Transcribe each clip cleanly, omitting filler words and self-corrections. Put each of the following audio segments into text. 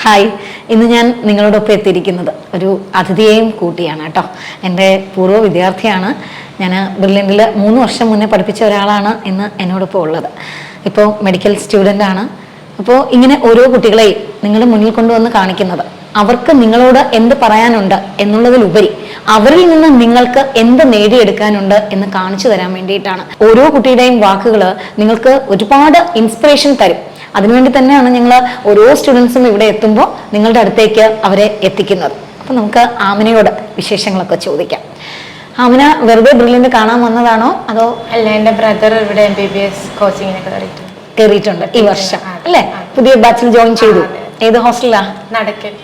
Hi, ഇന്ന് ഞാൻ നിങ്ങളോടൊപ്പം എത്തിയിരിക്കുന്നത് ഒരു അതിഥിയെയും കൂട്ടിയാണ് കേട്ടോ. എൻ്റെ പൂർവ്വ വിദ്യാർത്ഥിയാണ്. ഞാൻ ബ്രില്യൻറ്റിൽ 3 വർഷം മുന്നേ പഠിപ്പിച്ച ഒരാളാണ് ഇന്ന് എന്നോടൊപ്പം ഉള്ളത്. ഇപ്പോൾ മെഡിക്കൽ സ്റ്റുഡൻ്റ് ആണ്. അപ്പോൾ ഇങ്ങനെ ഓരോ കുട്ടികളെയും നിങ്ങൾ മുന്നിൽ കൊണ്ടുവന്ന് കാണിക്കുന്നത് അവർക്ക് നിങ്ങളോട് എന്ത് പറയാനുണ്ട് എന്നുള്ളതിലുപരി അവരിൽ നിന്ന് നിങ്ങൾക്ക് എന്ത് നേടിയെടുക്കാനുണ്ട് എന്ന് കാണിച്ചു തരാൻ വേണ്ടിയിട്ടാണ്. ഓരോ കുട്ടിയുടെയും വാക്കുകൾ നിങ്ങൾക്ക് ഒരുപാട് ഇൻസ്പിറേഷൻ തരും. അതിനുവേണ്ടി തന്നെയാണ് ഞങ്ങൾ ഓരോ സ്റ്റുഡൻസും ഇവിടെ എത്തുമ്പോൾ നിങ്ങളുടെ അടുത്തേക്ക് അവരെ എത്തിക്കുന്നത്. അപ്പം നമുക്ക് ആമിനയോട് വിശേഷങ്ങളൊക്കെ ചോദിക്കാം. ആമിന വെറുതെ ബ്രില്യൻ്റ് കാണാൻ വന്നതാണോ അതോ? അല്ല, എൻ്റെ ബ്രദർ ഇവിടെ MBBS കോച്ചിങ്ങിനൊക്കെ കയറിയിട്ടുണ്ട് ഈ വർഷം അല്ലേ? പുതിയ ബാച്ചിൽ ജോയിൻ ചെയ്തു. ഏത് ഹോസ്റ്റലാ?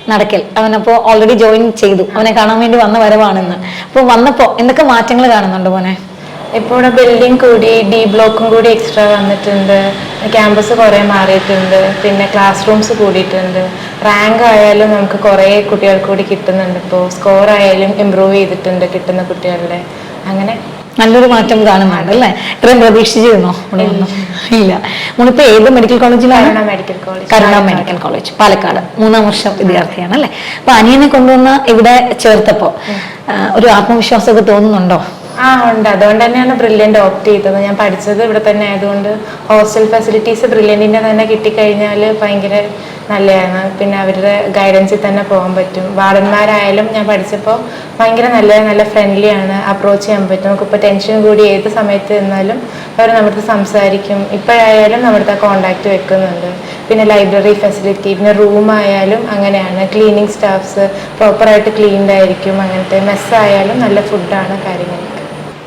നടക്കൽ. അവനപ്പോ ഓൾറെഡി ജോയിൻ ചെയ്തു. അവനെ കാണാൻ വേണ്ടി വന്ന വരവാണെന്ന്. അപ്പൊ വന്നപ്പോ എന്തൊക്കെ മാറ്റങ്ങൾ കാണുന്നുണ്ട് മോനെ? ഇപ്പോൾ ഇവിടെ ബിൽഡിംഗ് കൂടി, ഡി ബ്ലോക്കും കൂടി എക്സ്ട്രാ വന്നിട്ടുണ്ട്. ക്യാമ്പസ് കുറേ മാറിയിട്ടുണ്ട്. പിന്നെ ക്ലാസ് റൂംസ് കൂടിയിട്ടുണ്ട്. റാങ്ക് ആയാലും നമുക്ക് കുറേ കുട്ടികൾക്ക് കൂടി കിട്ടുന്നുണ്ട്. ഇപ്പോൾ സ്കോർ ആയാലും ഇമ്പ്രൂവ് ചെയ്തിട്ടുണ്ട് കിട്ടുന്ന കുട്ടികളുടെ. അങ്ങനെ നല്ലൊരു മാറ്റം കാണുന്നുണ്ട് അല്ലേ? ഇത്രയും പ്രതീക്ഷിച്ചിരുന്നോ? ഇല്ല. മോളിപ്പോ ഏത് മെഡിക്കൽ കോളേജിലാണ്? കരുണ മെഡിക്കൽ കോളേജ്, പാലക്കാട്. 3ാം വർഷം വിദ്യാർത്ഥിയാണ് അല്ലേ? അപ്പൊ അനിയനെ കൊണ്ടുവന്ന് ഇവിടെ ചേർത്തപ്പോ ഒരു ആത്മവിശ്വാസമൊക്കെ തോന്നുന്നുണ്ടോ? ഉണ്ട്. അതുകൊണ്ട് തന്നെയാണ് ബ്രില്യൻ്റ് ഓപ്റ്റ് ചെയ്തത്. ഞാൻ പഠിച്ചത് ഇവിടെ തന്നെ ആയതുകൊണ്ട് ഹോസ്റ്റൽ ഫെസിലിറ്റീസ് ബ്രില്യൻറ്റിൻ്റെ തന്നെ കിട്ടിക്കഴിഞ്ഞാൽ ഭയങ്കര നല്ലതാണ്. പിന്നെ അവരുടെ ഗൈഡൻസിൽ തന്നെ പോകാൻ പറ്റും. വാർഡന്മാരായാലും ഞാൻ പഠിച്ചപ്പോൾ ഭയങ്കര നല്ല ഫ്രണ്ട്ലി ആണ്. അപ്രോച്ച് ചെയ്യാൻ പറ്റും. നമുക്കിപ്പോൾ ടെൻഷൻ കൂടി ഏത് സമയത്ത് നിന്നാലും അവർ നമ്മുടെ സംസാരിക്കും. ഇപ്പോഴായാലും നമ്മുടെ കോണ്ടാക്ട് വെക്കുന്നുണ്ട്. പിന്നെ ലൈബ്രറി ഫെസിലിറ്റി, പിന്നെ റൂമായാലും അങ്ങനെയാണ്. ക്ലീനിങ് സ്റ്റാഫ്സ് പ്രോപ്പറായിട്ട് ക്ലീൻഡ് ആയിരിക്കും. അങ്ങനത്തെ മെസ്സായാലും നല്ല ഫുഡാണ്, കാര്യങ്ങളൊക്കെ.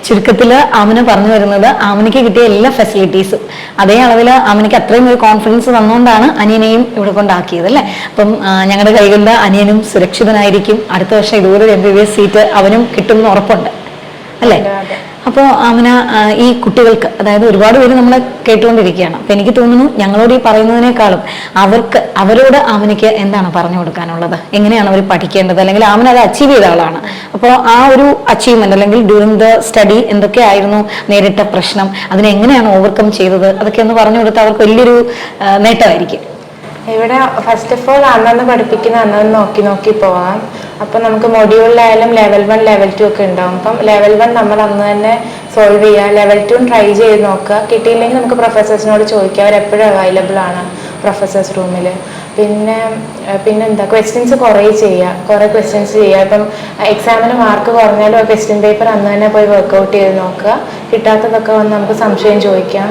ചുരുക്കത്തിൽ ആമിന പറഞ്ഞു വരുന്നത് ആമിനയ്ക്ക് കിട്ടിയ എല്ലാ ഫെസിലിറ്റീസും അതേ അളവിൽ ആമിനയ്ക്ക് അത്രയും ഒരു കോൺഫിഡൻസ് തന്നുകൊണ്ടാണ് അനിയനെയും ഇവിടെ കൊണ്ടാക്കിയത് അല്ലേ? അപ്പം ഞങ്ങളുടെ കൈകളിൽ അനിയനും സുരക്ഷിതനായിരിക്കും. അടുത്ത വർഷം ഇതുപോലെ ഒരു MBBS സീറ്റ് അവനും കിട്ടുമെന്ന് ഉറപ്പുണ്ട് അല്ലേ? അപ്പോൾ ആമിന, ഈ കുട്ടികൾക്ക്, അതായത് ഒരുപാട് പേര് നമ്മളെ കേട്ടുകൊണ്ടിരിക്കുകയാണ്. അപ്പൊ എനിക്ക് തോന്നുന്നു ഞങ്ങളോട് ഈ പറയുന്നതിനേക്കാളും അവരോട് ആമിനയ്ക്ക് എന്താണ് പറഞ്ഞു കൊടുക്കാനുള്ളത്? എങ്ങനെയാണ് അവർ പഠിക്കേണ്ടത്? അല്ലെങ്കിൽ ആമിന അത് അച്ചീവ് ചെയ്ത ആളാണ്. അപ്പോൾ ആ ഒരു അച്ചീവ്മെന്റ് അല്ലെങ്കിൽ ഡ്യൂറിങ് ദ സ്റ്റഡി എന്തൊക്കെയായിരുന്നു നേരിട്ട പ്രശ്നം, അതിനെങ്ങനെയാണ് ഓവർകം ചെയ്തത്, അതൊക്കെ ഒന്ന് പറഞ്ഞു കൊടുത്താൽ അവർക്ക് വലിയൊരു നേട്ടമായിരിക്കും. ഇവിടെ ഫസ്റ്റ് ഓഫ് ഓൾ അന്നന്ന് പഠിപ്പിക്കുന്ന അന്നന്ന് നോക്കി പോവാം. അപ്പം നമുക്ക് മൊഡ്യൂളിലായാലും ലെവൽ 1 ലെവൽ 2 ഒക്കെ ഉണ്ടാവും. അപ്പം ലെവൽ 1 നമ്മൾ അന്ന് തന്നെ സോൾവ് ചെയ്യുക. ലെവൽ 2 ട്രൈ ചെയ്ത് നോക്കുക. കിട്ടിയില്ലെങ്കിൽ നമുക്ക് പ്രൊഫസേഴ്സിനോട് ചോദിക്കുക. അവരെപ്പോഴും അവൈലബിൾ ആണ് പ്രൊഫസേഴ്സ് റൂമിൽ. പിന്നെ എന്താ, ക്വസ്റ്റ്യൻസ് കുറേ ക്വസ്റ്റ്യൻസ് ചെയ്യുക. ഇപ്പം എക്സാമിന് മാർക്ക് കുറഞ്ഞാലും ആ ക്വസ്റ്റ്യൻ പേപ്പർ അന്ന് തന്നെ പോയി വർക്കൗട്ട് ചെയ്ത് നോക്കുക. കിട്ടാത്തതൊക്കെ വന്ന് നമുക്ക് സംശയം ചോദിക്കാം.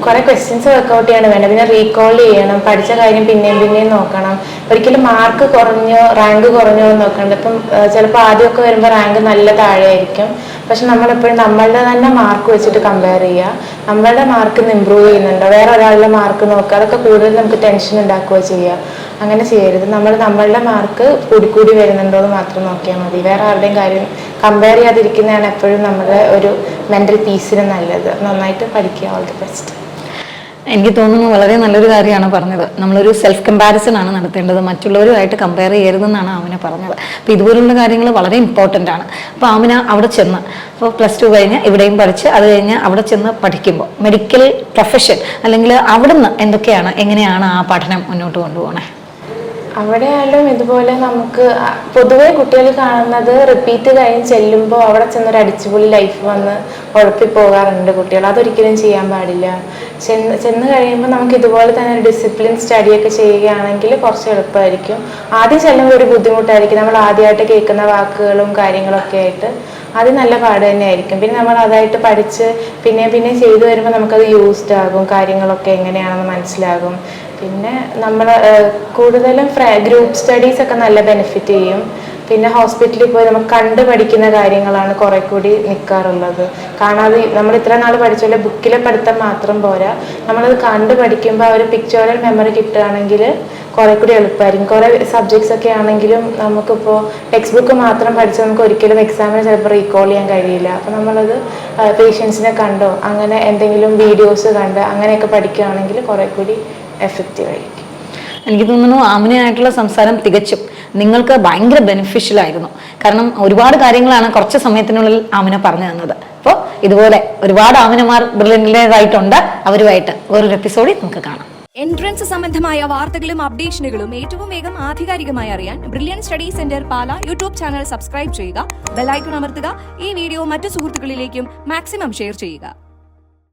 കുറേ ക്വസ്റ്റ്യൻസ് വർക്കൗട്ട് ചെയ്യാണ് വേണ്ടത്. പിന്നെ റീകോൾ ചെയ്യണം. പഠിച്ച കാര്യം പിന്നെയും നോക്കണം. ഒരിക്കലും മാർക്ക് കുറഞ്ഞോ റാങ്ക് കുറഞ്ഞോ എന്ന് നോക്കണ്ട. ഇപ്പം ചിലപ്പോൾ ആദ്യമൊക്കെ വരുമ്പോൾ റാങ്ക് നല്ല താഴെ ആയിരിക്കും. പക്ഷെ നമ്മളെപ്പോഴും നമ്മളുടെ തന്നെ മാർക്ക് വെച്ചിട്ട് കമ്പയർ ചെയ്യുക. നമ്മളുടെ മാർക്ക് ഇമ്പ്രൂവ് ചെയ്യുന്നുണ്ടോ, വേറെ ഒരാളുടെ മാർക്ക് നോക്കുക. അതൊക്കെ കൂടുതൽ നമുക്ക് ടെൻഷൻ ഉണ്ടാക്കുകയോ ചെയ്യുക. അങ്ങനെ ചെയ്യരുത്. നമ്മളുടെ മാർക്ക് കൂടി വരുന്നുണ്ടോ എന്ന് മാത്രം നോക്കിയാൽ മതി. വേറെ ആരുടെയും കാര്യം കമ്പയർ ചെയ്യാതിരിക്കുന്നതാണ് എപ്പോഴും നമ്മുടെ ഒരു മെൻ്റൽ പീസിന് നല്ലത്. നന്നായിട്ട് പഠിക്കുക. All the best. എനിക്ക് തോന്നുന്നു വളരെ നല്ലൊരു കാര്യമാണ് പറഞ്ഞത്. നമ്മളൊരു സെൽഫ് കമ്പാരിസൺ ആണ് നടത്തേണ്ടത്, മറ്റുള്ളവരുമായിട്ട് കമ്പയർ ചെയ്യരുതെന്നാണ് ആമിന പറഞ്ഞത്. അപ്പോൾ ഇതുപോലുള്ള കാര്യങ്ങൾ വളരെ ഇമ്പോർട്ടൻ്റ് ആണ്. അപ്പോൾ ആമിന അവിടെ ചെന്ന്, അപ്പോൾ +2 കഴിഞ്ഞ് ഇവിടെയും പഠിച്ച് അത് കഴിഞ്ഞ് അവിടെ ചെന്ന് പഠിക്കുമ്പോൾ മെഡിക്കൽ പ്രൊഫഷൻ അല്ലെങ്കിൽ അവിടുന്ന് എങ്ങനെയാണ് ആ പഠനം മുന്നോട്ട് കൊണ്ടുപോകണേ? അവിടെ ആയാലും ഇതുപോലെ നമുക്ക് പൊതുവെ കുട്ടികൾ കാണുന്നത് റിപ്പീറ്റ് കഴിഞ്ഞ് ചെല്ലുമ്പോൾ അവിടെ ചെന്നൊരു അടിച്ചുപൊളി ലൈഫ് വന്ന് ഉഴപ്പിപ്പോകാറുണ്ട് കുട്ടികൾ. അതൊരിക്കലും ചെയ്യാൻ പാടില്ല. ചെന്ന് കഴിയുമ്പോൾ നമുക്ക് ഇതുപോലെ തന്നെ ഒരു ഡിസിപ്ലിൻ സ്റ്റഡിയൊക്കെ ചെയ്യുകയാണെങ്കിൽ കുറച്ച് എളുപ്പമായിരിക്കും. ആദ്യം ചെല്ലുമ്പോൾ ഒരു ബുദ്ധിമുട്ടായിരിക്കും. നമ്മൾ ആദ്യമായിട്ട് കേൾക്കുന്ന വാക്കുകളും കാര്യങ്ങളൊക്കെ ആയിട്ട് അത് നല്ല പാട് തന്നെയായിരിക്കും. പിന്നെ നമ്മൾ അതായിട്ട് പഠിച്ച് പിന്നെ ചെയ്തു വരുമ്പോൾ നമുക്കത് യൂസ്ഡ് ആകും. കാര്യങ്ങളൊക്കെ എങ്ങനെയാണെന്ന് മനസ്സിലാകും. പിന്നെ നമ്മൾ കൂടുതലും ഗ്രൂപ്പ് സ്റ്റഡീസ് ഒക്കെ നല്ല ബെനിഫിറ്റ് ചെയ്യും. പിന്നെ ഹോസ്പിറ്റലിൽ പോയി നമുക്ക് കണ്ട് പഠിക്കുന്ന കാര്യങ്ങളാണ് കുറെ കൂടി നിൽക്കാറുള്ളത്. കാണാതെ നമ്മൾ ഇത്ര നാൾ പഠിച്ചോലെ ബുക്കിലെ പഠിത്തം മാത്രം പോരാ. നമ്മളത് കണ്ട് പഠിക്കുമ്പോൾ ആ ഒരു പിക്ചോറൽ മെമ്മറി കിട്ടുകയാണെങ്കിൽ കുറെ കൂടി എളുപ്പമായിരിക്കും. കുറേ സബ്ജക്ട്സ് ഒക്കെ ആണെങ്കിലും നമുക്കിപ്പോൾ ടെക്സ്റ്റ് ബുക്ക് മാത്രം പഠിച്ച് നമുക്ക് ഒരിക്കലും എക്സാമിന് ചിലപ്പോൾ റീകോൾ ചെയ്യാൻ കഴിയില്ല. അപ്പോൾ നമ്മളത് പേഷ്യൻസിനെ കണ്ടോ അങ്ങനെ എന്തെങ്കിലും വീഡിയോസ് കണ്ട് അങ്ങനെയൊക്കെ പഠിക്കുകയാണെങ്കിൽ കുറെ കൂടി എഫക്റ്റീവ് ആയിരിക്കും. എനിക്ക് തോന്നുന്നു ആമിനയായിട്ടുള്ള സംസാരം തികച്ചും നിങ്ങൾക്ക് ഭയങ്കര ബെനിഫിഷ്യൽ ആയിരുന്നു. കാരണം ഒരുപാട് കാര്യങ്ങളാണ് കുറച്ച് സമയത്തിനുള്ളിൽ ആമിന പറഞ്ഞു തന്നത്. അപ്പോൾ ഇതുപോലെ ഒരുപാട് ആമിനമാർ ബ്രില്യൻ്റിൻ്റെതായിട്ടുണ്ട്. അവരുമായിട്ട് വേറൊരു എപ്പിസോഡിൽ നമുക്ക് കാണാം. എൻട്രൻസ് സംബന്ധമായ വാർത്തകളും അപ്ഡേഷനുകളും ഏറ്റവും വേഗം ആധികാരികമായി അറിയാൻ ബ്രില്യൻ സ്റ്റഡി സെന്റർ പാല യൂട്യൂബ് ചാനൽ സബ്സ്ക്രൈബ് ചെയ്യുക, ബെൽ ഐക്കൺ അമർത്തുക, ഈ വീഡിയോ മറ്റു സുഹൃത്തുക്കളിലേക്കും മാക്സിമം ഷെയർ ചെയ്യുക.